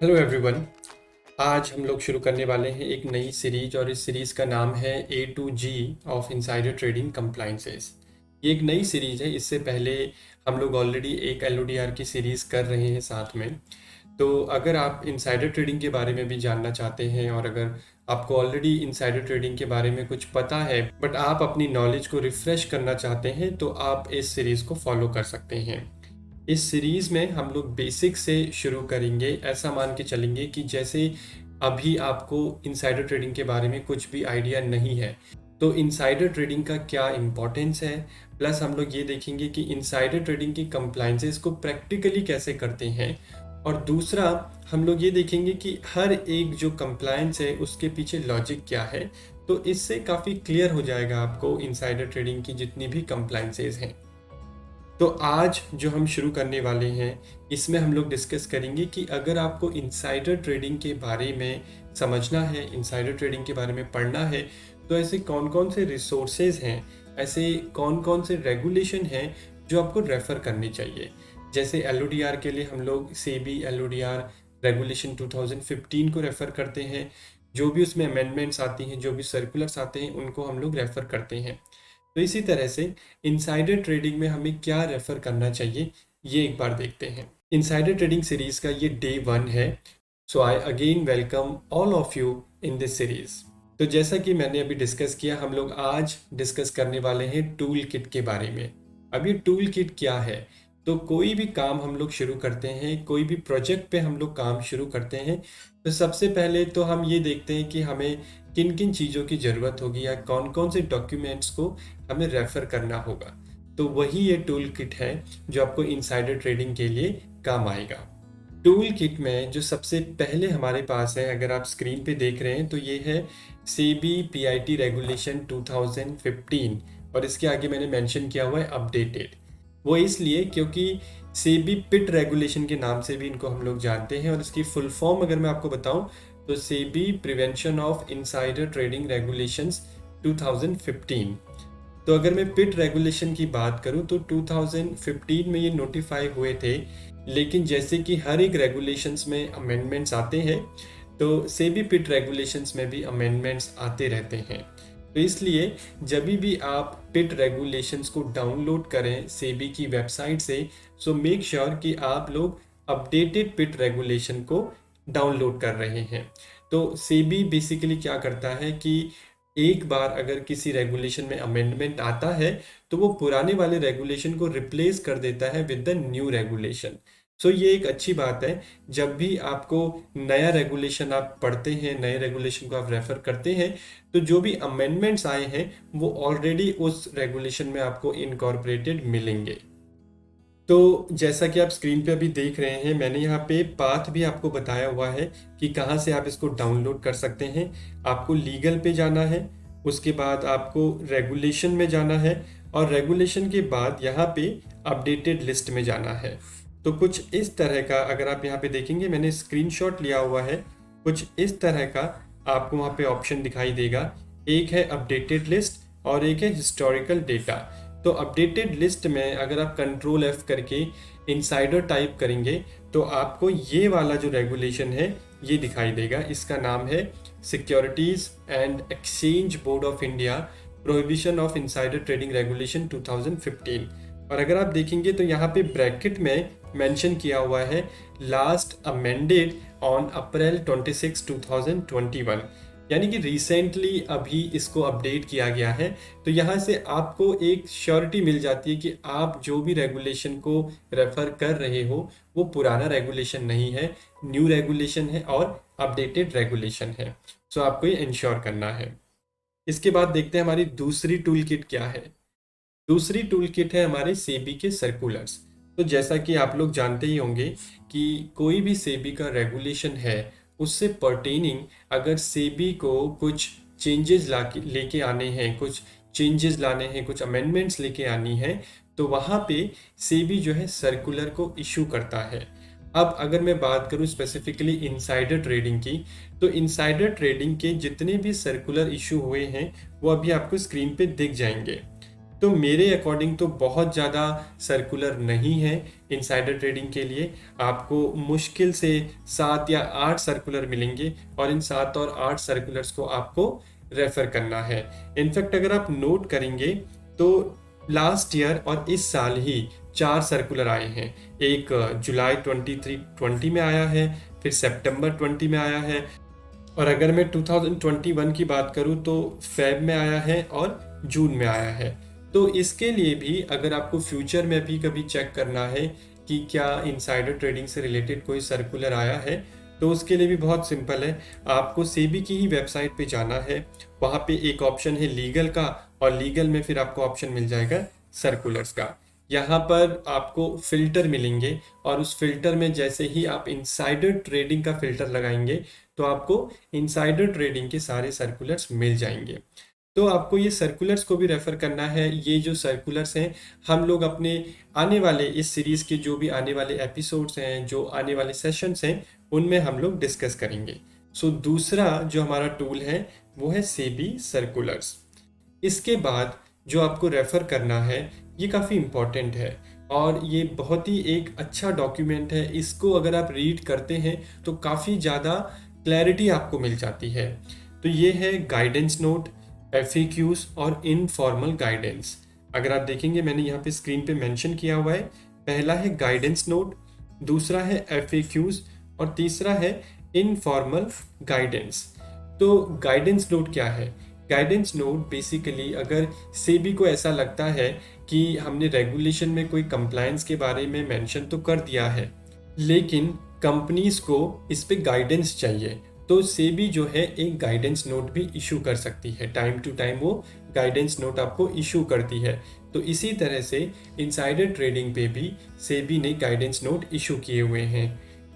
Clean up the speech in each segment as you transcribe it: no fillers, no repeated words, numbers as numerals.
Hello everyone. आज हम लोग शुरू करने वाले हैं एक नई सीरीज और इस सीरीज़ का नाम है A to G of insider trading compliances. ये एक नई सीरीज है। इससे पहले हम लोग ऑलरेडी एक LODR की सीरीज़ कर रहे हैं साथ में। तो अगर आप इनसाइडर ट्रेडिंग के बारे में भी जानना चाहते हैं और अगर आपको ऑलरेडी इनसाइडर ट्रेडिंग के बारे में कुछ पता है बट आप अपनी नॉलेज को रिफ़्रेश करना चाहते हैं तो आप इस सीरीज़ को फॉलो कर सकते हैं। इस सीरीज़ में हम लोग बेसिक से शुरू करेंगे। ऐसा मान के चलेंगे कि जैसे अभी आपको इनसाइडर ट्रेडिंग के बारे में कुछ भी आइडिया नहीं है तो इनसाइडर ट्रेडिंग का क्या इम्पोर्टेंस है, प्लस हम लोग ये देखेंगे कि इनसाइडर ट्रेडिंग की कंप्लाइंसेस को प्रैक्टिकली कैसे करते हैं। और दूसरा हम लोग ये देखेंगे कि हर एक जो कंप्लायंस है उसके पीछे लॉजिक क्या है। तो इससे काफ़ी क्लियर हो जाएगा आपको इनसाइडर ट्रेडिंग की जितनी भी कंप्लायंसेस हैं। तो आज जो हम शुरू करने वाले हैं इसमें हम लोग डिस्कस करेंगे कि अगर आपको इनसाइडर ट्रेडिंग के बारे में समझना है, इनसाइडर ट्रेडिंग के बारे में पढ़ना है, तो ऐसे कौन कौन से रिसोर्सेज हैं, ऐसे कौन कौन से रेगुलेशन हैं जो आपको रेफ़र करने चाहिए। जैसे LODR के लिए हम लोग सेबी LODR रेगुलेशन 2015 को रेफ़र करते हैं। जो भी उसमें अमेंडमेंट्स आती हैं, जो भी सर्कुलर्स आते हैं, उनको हम लोग रेफ़र करते हैं। तो इसी तरह से इनसाइडर ट्रेडिंग में हमें क्या रेफर करना चाहिए ये एक बार देखते हैं। इनसाइडर ट्रेडिंग सीरीज का ये डे 1 है। So I again welcome all of you in this series. तो जैसा कि मैंने अभी डिस्कस किया, हम लोग आज डिस्कस करने वाले हैं टूल किट के बारे में। अब ये टूल किट क्या है? तो कोई भी काम हम लोग शुरू करते हैं, कोई भी प्रोजेक्ट पे हम लोग काम शुरू करते हैं, तो सबसे पहले तो हम ये देखते हैं कि हमें किन किन चीज़ों की ज़रूरत होगी या कौन कौन से डॉक्यूमेंट्स को हमें रेफ़र करना होगा। तो वही ये टूल किट है जो आपको इनसाइडर ट्रेडिंग के लिए काम आएगा। टूल किट में जो सबसे पहले हमारे पास है, अगर आप स्क्रीन पे देख रहे हैं, तो ये है सेबी PIT रेगुलेशन 2015 और इसके आगे मैंने मेंशन किया हुआ है अपडेटेड। वो इसलिए क्योंकि सेबी पिट रेगुलेशन के नाम से भी इनको हम लोग जानते हैं और इसकी फुल फॉर्म अगर मैं आपको बताऊं तो SEBI prevention of insider trading regulations 2015। तो अगर मैं पिट रेगुलेशन की बात करूं तो 2015 में ये नोटिफाई हुए थे, लेकिन जैसे कि हर एक रेगुलेशंस में अमेंडमेंट्स आते हैं तो सेबी पिट रेगुलेशंस में भी अमेंडमेंट्स आते रहते हैं। तो इसलिए जब भी आप पिट रेगुलेशंस को डाउनलोड करें सेबी की वेबसाइट से, सो मेक श्योर कि आप लोग अपडेटेड पिट रेगुलेशन को डाउनलोड कर रहे हैं। तो सेबी बेसिकली क्या करता है कि एक बार अगर किसी रेगुलेशन में अमेंडमेंट आता है तो वो पुराने वाले रेगुलेशन को रिप्लेस कर देता है विद द न्यू रेगुलेशन। सो ये एक अच्छी बात है। जब भी आपको नया रेगुलेशन आप पढ़ते हैं, नए रेगुलेशन को आप रेफर करते हैं, तो जो भी अमेंडमेंट्स आए हैं वो ऑलरेडी उस रेगुलेशन में आपको इनकॉर्पोरेटेड मिलेंगे। तो जैसा कि आप स्क्रीन पे अभी देख रहे हैं, मैंने यहाँ पे पाथ भी आपको बताया हुआ है कि कहाँ से आप इसको डाउनलोड कर सकते हैं। आपको लीगल पे जाना है, उसके बाद आपको रेगुलेशन में जाना है और रेगुलेशन के बाद यहाँ पे अपडेटेड लिस्ट में जाना है। तो कुछ इस तरह का अगर आप यहाँ पे देखेंगे, मैंने स्क्रीनशॉट लिया हुआ है, कुछ इस तरह का आपको वहाँ पे ऑप्शन दिखाई देगा। एक है अपडेटेड लिस्ट और एक है हिस्टोरिकल डेटा। तो अपडेटेड लिस्ट में अगर आप कंट्रोल F करके इनसाइडर टाइप करेंगे तो आपको ये वाला जो रेगुलेशन है ये दिखाई देगा। इसका नाम है securities and exchange board of India prohibition of insider trading regulation 2015। और अगर आप देखेंगे तो यहाँ पे ब्रैकेट में मेंशन किया हुआ है लास्ट अमेंडेड ऑन अप्रैल 26 2021, यानी कि रिसेंटली अभी इसको अपडेट किया गया है। तो यहाँ से आपको एक श्योरिटी मिल जाती है कि आप जो भी रेगुलेशन को रेफर कर रहे हो वो पुराना रेगुलेशन नहीं है, न्यू रेगुलेशन है और अपडेटेड रेगुलेशन है। सो आपको ये इंश्योर करना है। इसके बाद देखते हैं हमारी दूसरी टूल किट क्या है। दूसरी टूल किट है हमारे सेबी के सर्कुलर्स। तो जैसा कि आप लोग जानते ही होंगे कि कोई भी सेबी का रेगुलेशन है उससे पर्टेनिंग अगर सेबी को कुछ चेंजेस लेके आने हैं, कुछ चेंजेस लाने हैं, कुछ अमेंडमेंट्स लेके आनी है, तो वहाँ पे सेबी जो है सर्कुलर को इशू करता है। अब अगर मैं बात करूँ स्पेसिफिकली इनसाइडर ट्रेडिंग की, तो इनसाइडर ट्रेडिंग के जितने भी सर्कुलर इशू हुए हैं वो अभी आपको स्क्रीन पे दिख जाएंगे। तो मेरे अकॉर्डिंग तो बहुत ज़्यादा सर्कुलर नहीं है इनसाइडर ट्रेडिंग के लिए। आपको मुश्किल से 7 या 8 सर्कुलर मिलेंगे और इन 7 और 8 सर्कुलर्स को आपको रेफर करना है। इनफैक्ट अगर आप नोट करेंगे तो लास्ट ईयर और इस साल ही 4 सर्कुलर आए हैं। एक जुलाई 20 में आया है, फिर सितंबर 20 में आया है, और अगर मैं 2021 की बात करूं तो फेब में आया है और जून में आया है। तो इसके लिए भी अगर आपको फ्यूचर में भी कभी चेक करना है कि क्या इनसाइडर ट्रेडिंग से रिलेटेड कोई सर्कुलर आया है, तो उसके लिए भी बहुत सिंपल है। आपको सेबी की ही वेबसाइट पे जाना है, वहाँ पे एक ऑप्शन है लीगल का, और लीगल में फिर आपको ऑप्शन मिल जाएगा सर्कुलर्स का। यहाँ पर आपको फिल्टर मिलेंगे और उस फिल्टर में जैसे ही आप इनसाइडर ट्रेडिंग का फिल्टर लगाएंगे तो आपको इनसाइडर ट्रेडिंग के सारे सर्कुलर्स मिल जाएंगे। तो आपको ये सर्कुलर्स को भी रेफर करना है। ये जो सर्कुलर्स हैं हम लोग अपने आने वाले इस सीरीज के जो भी आने वाले एपिसोड्स हैं, जो आने वाले सेशंस हैं, उनमें हम लोग डिस्कस करेंगे। सो दूसरा जो हमारा टूल है वो है सेबी सर्कुलर्स। इसके बाद जो आपको रेफर करना है ये काफ़ी इम्पॉर्टेंट है और ये बहुत ही एक अच्छा डॉक्यूमेंट है। इसको अगर आप रीड करते हैं तो काफ़ी ज़्यादा क्लैरिटी आपको मिल जाती है। तो ये है गाइडेंस नोट, एफएक्यूज और इनफॉर्मल गाइडेंस। अगर आप देखेंगे मैंने यहाँ पे स्क्रीन पे मेंशन किया हुआ है, पहला है गाइडेंस नोट, दूसरा है एफएक्यूज और तीसरा है इनफॉर्मल गाइडेंस। तो गाइडेंस नोट क्या है? गाइडेंस नोट बेसिकली अगर सेबी को ऐसा लगता है कि हमने रेगुलेशन में कोई कंप्लायंस के बारे में मेंशन तो कर दिया है, लेकिन कंपनीज को इस पे गाइडेंस चाहिए, तो सेबी जो है एक गाइडेंस नोट भी इशू कर सकती है। टाइम टू टाइम वो गाइडेंस नोट आपको इशू करती है। तो इसी तरह से इनसाइडर ट्रेडिंग पे भी सेबी ने गाइडेंस नोट इशू किए हुए हैं।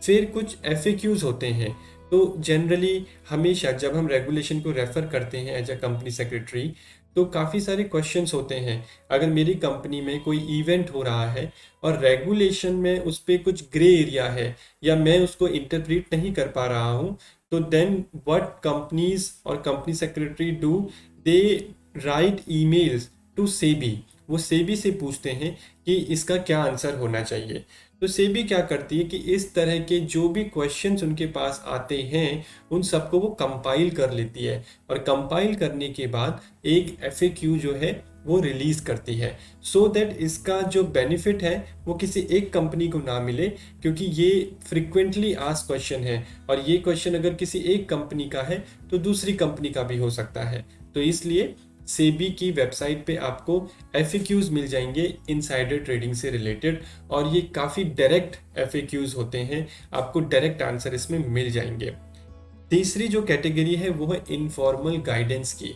फिर कुछ एफएक्यूज होते हैं। तो जनरली हमेशा जब हम रेगुलेशन को रेफर करते हैं एज अ कंपनी सेक्रेटरी, तो काफ़ी सारे क्वेश्चंस होते हैं। अगर मेरी कंपनी में कोई इवेंट हो रहा है और रेगुलेशन में उस पर कुछ ग्रे एरिया है या मैं उसको इंटरप्रीट नहीं कर पा रहा हूँ, तो देन व्हाट कंपनीज और company secretary do, they write emails to SEBI. वो सेबी से पूछते हैं कि इसका क्या आंसर होना चाहिए। तो सेबी क्या करती है कि इस तरह के जो भी क्वेश्चंस उनके पास आते हैं उन सबको वो कंपाइल कर लेती है, और कंपाइल करने के बाद एक एफएक्यू जो है वो रिलीज करती है, सो दैट इसका जो बेनिफिट है वो किसी एक कंपनी को ना मिले, क्योंकि ये फ्रिक्वेंटली आस्क क्वेश्चन है और ये क्वेश्चन अगर किसी एक कंपनी का है तो दूसरी कंपनी का भी हो सकता है। तो इसलिए सेबी की वेबसाइट पे आपको एफएक्यूज मिल जाएंगे इनसाइडर ट्रेडिंग से रिलेटेड, और ये काफ़ी डायरेक्ट एफएक्यूज होते हैं, आपको डायरेक्ट आंसर इसमें मिल जाएंगे। तीसरी जो कैटेगरी है वो है इनफॉर्मल गाइडेंस की।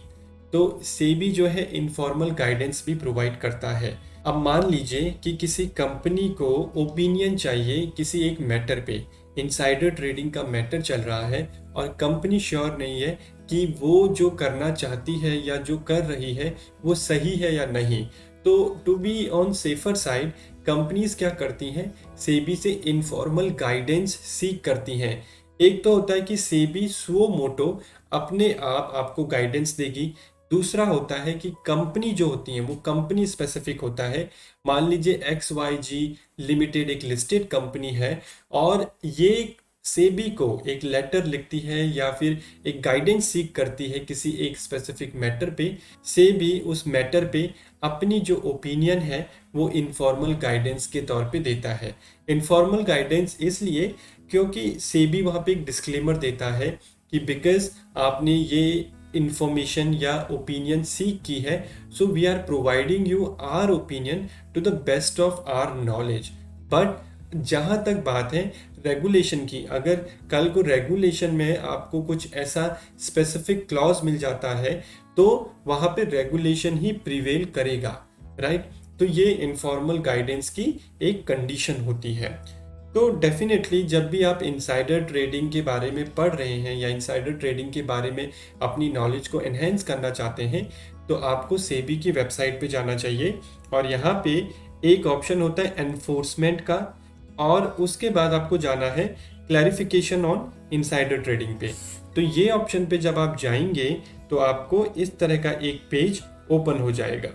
तो सेबी जो है इनफॉर्मल गाइडेंस भी प्रोवाइड करता है। अब मान लीजिए कि किसी कंपनी को ओपिनियन चाहिए किसी एक मैटर पे, इनसाइडर ट्रेडिंग का मैटर चल रहा है और कंपनी श्योर नहीं है कि वो जो करना चाहती है या जो कर रही है वो सही है या नहीं। तो to be on safer side companies क्या करती हैं, सेबी से इनफॉर्मल गाइडेंस सीख करती हैं। एक तो होता है कि सेबी सुओ मोटो अपने आप आपको गाइडेंस देगी, दूसरा होता है कि कंपनी जो होती है वो कंपनी स्पेसिफिक होता है। मान लीजिए XYG लिमिटेड एक लिस्टेड कंपनी है और ये सेबी को एक लेटर लिखती है या फिर एक गाइडेंस सीख करती है किसी एक स्पेसिफिक मैटर पे। सेबी उस मैटर पे अपनी जो ओपिनियन है वो इनफॉर्मल गाइडेंस के तौर पे देता है। इनफॉर्मल गाइडेंस इसलिए क्योंकि सेबी वहाँ पे एक डिस्क्लेमर देता है कि बिकॉज आपने ये इंफॉर्मेशन या ओपिनियन सीख की है, so we are providing you our opinion to the best of our knowledge. But जहाँ तक बात है रेगुलेशन की, अगर कल को रेगुलेशन में आपको कुछ ऐसा स्पेसिफिक क्लॉज मिल जाता है तो वहाँ पे रेगुलेशन ही प्रिवेल करेगा, राइट। तो ये इनफॉर्मल गाइडेंस की एक कंडीशन होती है। तो डेफिनेटली जब भी आप इनसाइडर ट्रेडिंग के बारे में पढ़ रहे हैं या इनसाइडर ट्रेडिंग के बारे में अपनी नॉलेज को एनहेंस करना चाहते हैं तो आपको सेबी की वेबसाइट पे जाना चाहिए, और यहाँ पे एक ऑप्शन होता है एनफोर्समेंट का, और उसके बाद आपको जाना है क्लैरिफिकेशन ऑन इनसाइडर ट्रेडिंग पे। तो ये ऑप्शन पे जब आप जाएंगे तो आपको इस तरह का एक पेज ओपन हो जाएगा।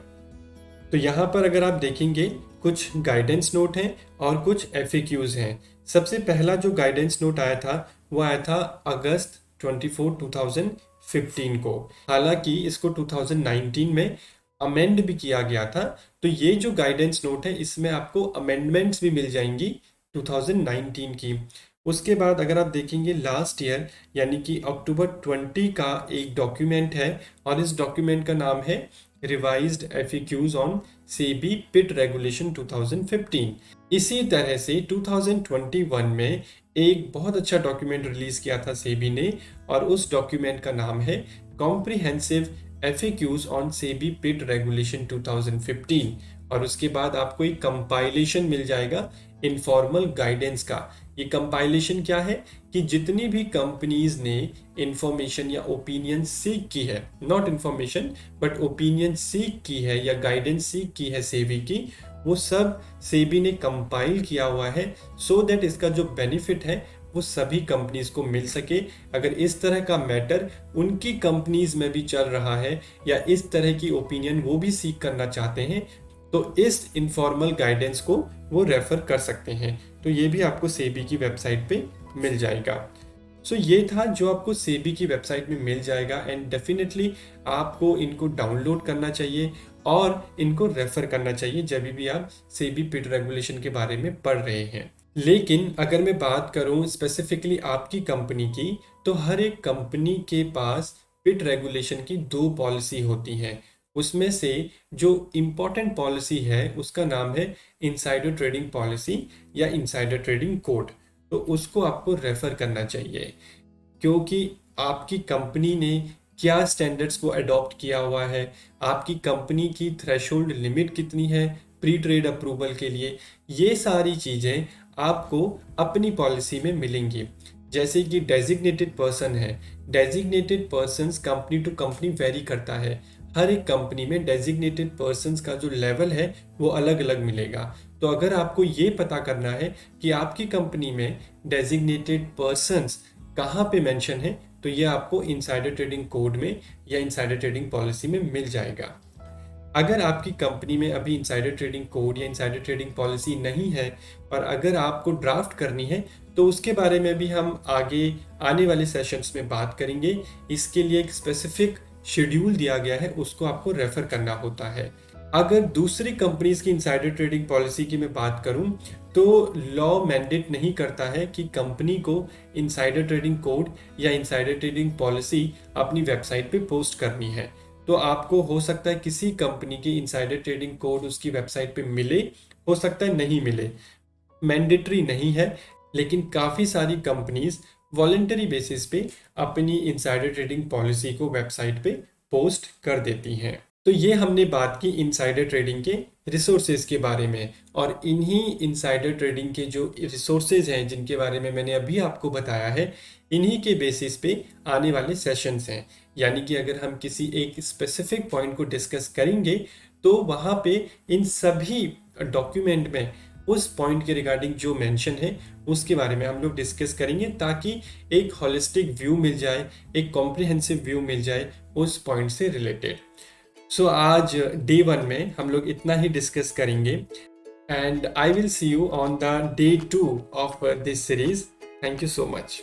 तो यहाँ पर अगर आप देखेंगे कुछ गाइडेंस नोट हैं और कुछ FAQs हैं। सबसे पहला जो गाइडेंस नोट आया था वो आया था अगस्त 24 2015 को। हालांकि इसको 2019 में अमेंड भी किया गया था। तो ये जो गाइडेंस नोट है इसमें आपको अमेंडमेंट्स भी मिल जाएंगी 2019 की। उसके बाद अगर आप देखेंगे लास्ट ईयर यानी कि अक्टूबर 20 का एक डॉक्यूमेंट है और इस डॉक्यूमेंट का नाम है revised FAQs on SEBI PIT regulation 2015। इसी तरह से 2021 में एक बहुत अच्छा डॉक्यूमेंट रिलीज किया था सेबी ने और उस डॉक्यूमेंट का नाम है comprehensive FAQs on SEBI PIT regulation 2015। और उसके बाद आपको एक कंपाइलेशन मिल जाएगा इनफॉर्मल गाइडेंस का। ये कंपाइलेशन क्या है कि जितनी भी कंपनीज ने इंफॉर्मेशन या ओपिनियन सीक की है, not information but opinion seek की है या गाइडेंस सीक की है सेबी की, वो सब सेबी ने कंपाइल किया हुआ है सो दैट इसका जो बेनिफिट है वो सभी कंपनीज को मिल सके। अगर इस तरह का मैटर उनकी कंपनीज में भी चल रहा है या इस तरह की ओपिनियन वो भी सीख करना चाहते हैं तो इस इनफॉर्मल गाइडेंस को वो रेफर कर सकते हैं। तो ये भी आपको सेबी की वेबसाइट पे मिल जाएगा। सो ये था जो आपको सेबी की वेबसाइट में मिल जाएगा एंड डेफिनेटली आपको इनको डाउनलोड करना चाहिए और इनको रेफर करना चाहिए जब भी आप सेबी पिट रेगुलेशन के बारे में पढ़ रहे हैं। लेकिन अगर मैं बात करूं स्पेसिफिकली आपकी कंपनी की, तो हर एक कंपनी के पास पिट रेगुलेशन की 2 पॉलिसी होती हैं। उसमें से जो इम्पोर्टेंट पॉलिसी है उसका नाम है इनसाइडर ट्रेडिंग पॉलिसी या इनसाइडर ट्रेडिंग कोड। तो उसको आपको रेफर करना चाहिए क्योंकि आपकी कंपनी ने क्या स्टैंडर्ड्स को अडॉप्ट किया हुआ है, आपकी कंपनी की थ्रेशोल्ड लिमिट कितनी है प्री ट्रेड अप्रूवल के लिए, ये सारी चीज़ें आपको अपनी पॉलिसी में मिलेंगी। जैसे कि डेजिग्नेटेड पर्सन है, designated persons company to company vary करता है। हर एक कंपनी में डेजिग्नेटेड पर्सन्स का जो लेवल है वो अलग अलग मिलेगा। तो अगर आपको ये पता करना है कि आपकी कंपनी में डेजिग्नेटेड पर्सन्स कहाँ पे मेंशन है तो ये आपको इनसाइडर ट्रेडिंग कोड में या इनसाइडर ट्रेडिंग पॉलिसी में मिल जाएगा। अगर आपकी कंपनी में अभी इनसाइडर ट्रेडिंग कोड या इनसाइडर ट्रेडिंग पॉलिसी नहीं है और अगर आपको ड्राफ्ट करनी है तो उसके बारे में भी हम आगे आने वाले सेशंस में बात करेंगे। इसके लिए एक स्पेसिफिक शेड्यूल दिया गया है, उसको आपको रेफर करना होता है। अगर दूसरी कंपनीज की इनसाइडर ट्रेडिंग पॉलिसी की मैं बात करूं तो लॉ मैंडेट नहीं करता है कि कंपनी को इनसाइडर ट्रेडिंग कोड या इनसाइडर ट्रेडिंग पॉलिसी अपनी वेबसाइट पे पोस्ट करनी है। तो आपको हो सकता है किसी कंपनी की इनसाइडर ट्रेडिंग कोड उसकी वेबसाइट पे मिले, हो सकता है नहीं मिले, मैंडेटरी नहीं है। लेकिन काफ़ी सारी कंपनीज वॉलेंटरी बेसिस पे अपनी इनसाइडर ट्रेडिंग पॉलिसी को वेबसाइट पे पोस्ट कर देती हैं। तो ये हमने बात की इनसाइडर ट्रेडिंग के रिसोर्सेज के बारे में और इन्हीं इनसाइडर ट्रेडिंग के जो रिसोर्सेज हैं जिनके बारे में मैंने अभी आपको बताया है, इन्हीं के बेसिस पे आने वाले सेशंस हैं। यानी कि अगर हम किसी एक स्पेसिफिक पॉइंट को डिस्कस करेंगे तो वहाँ पे इन सभी डॉक्यूमेंट में उस पॉइंट के रिगार्डिंग जो मेंशन है उसके बारे में हम लोग डिस्कस करेंगे ताकि एक होलिस्टिक व्यू मिल जाए, एक कॉम्प्रिहेंसिव व्यू मिल जाए उस पॉइंट से रिलेटेड। सो आज डे 1 में हम लोग इतना ही डिस्कस करेंगे and I will see you on the day 2 of this series. Thank you so much.